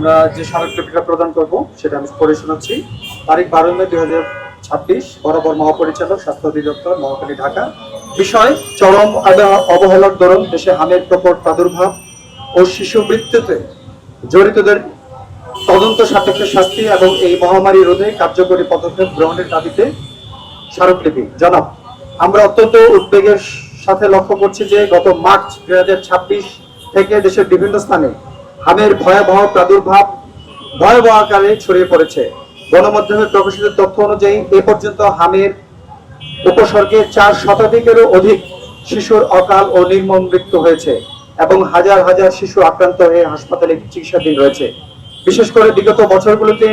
আমরা যে স্মারকলিপিটা প্রদান করব সেটা আমি পড়ে শোনাচ্ছি। তারিখ 12 মে 2026, বরাবর মহাপরিচালক স্বাস্থ্য অধিদপ্তর, মহাখালী, ঢাকা। বিষয়: চরম অবহেলার দরুন দেশে হামের প্রকট প্রাদুর্ভাব ও শিশু মৃত্যুতে জড়িতদের তদন্ত সাপেক্ষ শাস্তি এবং এই মহামারী রোধে কার্যকরী পদক্ষেপ গ্রহণের দাবিতে স্মারকলিপি। জনাব, আমরা অত্যন্ত উদ্বেগের সাথে লক্ষ্য করছি যে গত মার্চ 2026 থেকে দেশের বিভিন্ন স্থানে হামের ভয়াবহ প্রাদুর্ভাব ভয়াবহ আকারে ছড়িয়ে পড়েছে। গণমাধ্যমে প্রকাশিত তথ্য অনুযায়ী এ পর্যন্ত হামের উপসর্গে 4 শতাধিকেরও অধিক শিশুর অকাল ও নির্মম মৃত্যু হয়েছে এবং হাজার হাজার শিশু আক্রান্ত হয়ে হাসপাতালে চিকিৎসাধীন রয়েছে। বিশেষ করে বিগত বছরগুলোতে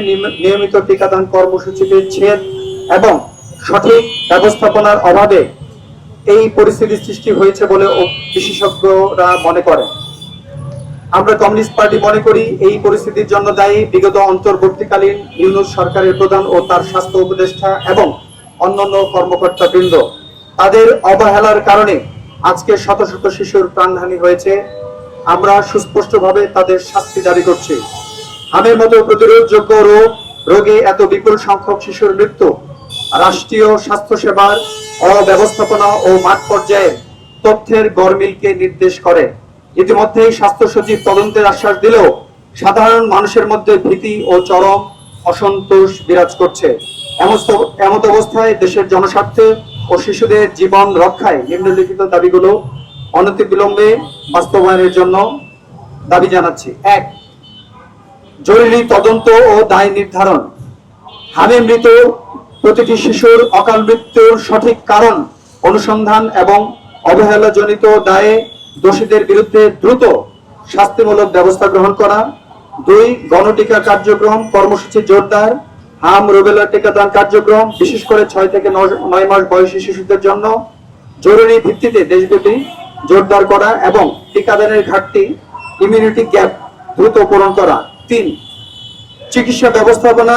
নিয়মিত টিকাদান কর্মসূচিতে ছেদ এবং সঠিক ব্যবস্থাপনার অভাবে এই পরিস্থিতি সৃষ্টি হয়েছে বলে বিশেষজ্ঞরা মনে করেন। আমরা কমিউনিস্ট পার্টি মনে করি এই পরিস্থিতির জন্য দায়ী বিগত অন্তর্বর্তীকালীন ইউনূস সরকারের প্রধান ও তার স্বাস্থ্য উপদেষ্টা এবং অন্যান্য কর্মকর্তাবৃন্দ। তাদের অবহেলার কারণে আজকে শত শত শিশুর প্রাণহানি হয়েছে। আমরা সুস্পষ্টভাবে তাদের শাস্তি দাবি করছি। হামের মতো প্রতিরোধযোগ্য রোগে এত বিপুল সংখ্যক শিশুর মৃত্যু রাষ্ট্রীয় স্বাস্থ্যসেবার অব্যবস্থাপনা ও মাঠ পর্যায়ে তথ্যের গরমিলকে নির্দেশ করে। ইতিমধ্যেই স্বাস্থ্য সচিব তদন্তের আশ্বাস দিলেও সাধারণ মানুষের মধ্যে ভীতি ও চরম অসন্তোষ বিরাজ করছে। এমত অবস্থায় দেশের জনস্বার্থে ও শিশুদের জীবন রক্ষায় নিম্নলিখিত দাবিগুলো অনতিবিলম্বে বাস্তবায়নের জন্য দাবি জানাচ্ছি। 1. জরুরি তদন্ত ও দায় নির্ধারণ। হামে মৃত প্রতিটি শিশুর অকাল মৃত্যুর সঠিক কারণ অনুসন্ধান এবং অবহেলাজনিত দায়ে দোষীদের বিরুদ্ধে দ্রুত শাস্তিমূলক ব্যবস্থা গ্রহণ করা। 2. গণটিকা কার্যক্রম কর্মসূচি জোরদার। হাম রুবেলা টিকাদান কার্যক্রম বিশেষ করে 6 থেকে 9 মাস বয়সী শিশুদের জন্য জরুরি ভিত্তিতে দেশব্যাপী জোরদার করা এবং টিকাদানের ঘাটতি ইমিউনিটি গ্যাপ দ্রুত পূরণ করা। 3. চিকিৎসা ব্যবস্থাপনা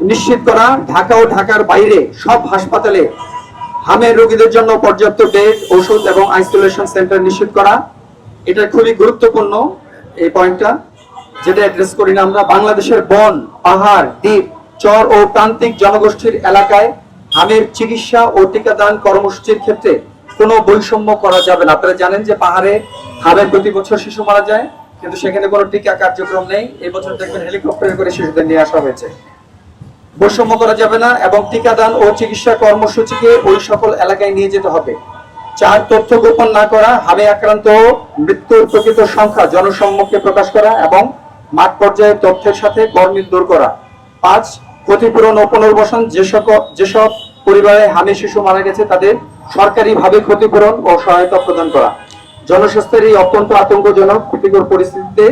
নিশ্চিত করা। ঢাকা ও ঢাকার বাইরে সব হাসপাতালে হামের রোগীদের জন্য পর্যাপ্ত বেড, ওষুধ এবং আইসোলেশন সেন্টার নিশ্চিত করা। এটা খুবই গুরুত্বপূর্ণ এই পয়েন্টটা, যেটা অ্যাড্রেস করি না আমরা। বাংলাদেশের বন, পাহাড়, দ্বীপ, চর ও প্রান্তিক জনগোষ্ঠীর এলাকায় হামের চিকিৎসা ও টিকাদান কর্মসূচির ক্ষেত্রে কোনো বৈষম্য করা যাবে না। আপনারা জানেন যে পাহাড়ে হামে প্রতি বছর শিশু মারা যায়, কিন্তু সেখানে কোনো টিকা কার্যক্রম নেই। এই বছর দেখবেন হেলিকপ্টারে করে শিশুদের নিয়ে আসা হয়েছে। বৈষম্য করা যাবে না এবং টিকাদান ও চিকিৎসা কর্মসূচিকে ওই সকল এলাকায় নিয়ে যেতে হবে। 4. তথ্য গোপন না করা। হামে আক্রান্ত মৃত্যুর প্রকৃত সংখ্যা জনসম্মুখে প্রকাশ করা এবং মাঠ পর্যায়ে তথ্যের সাথে গরমিল দূর করা। 5. ক্ষতিপূরণ ও পুনর্বাসন। যেসব পরিবারে হামে শিশু মারা গেছে তাদের সরকারিভাবে ক্ষতিপূরণ ও সহায়তা প্রদান করা। জনস্বাস্থ্যের এই অত্যন্ত আতঙ্কজনক ক্ষতিকর পরিস্থিতিতে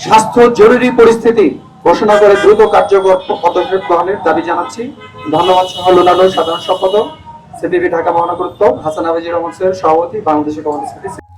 স্বাস্থ্য জরুরি পরিস্থিতি ঘোষণা করে দ্রুত কার্যকর পদক্ষেপ গ্রহণের দাবি জানাচ্ছি। ধন্যবাদ সহ লোনালয় সাধারণ সম্পাদক, সিপিবি ঢাকা মহানগর উত্তর, হাসান হাফিজুর রহমান স্যার, সভাপতি, বাংলাদেশ কমিউনিস্ট পার্টি।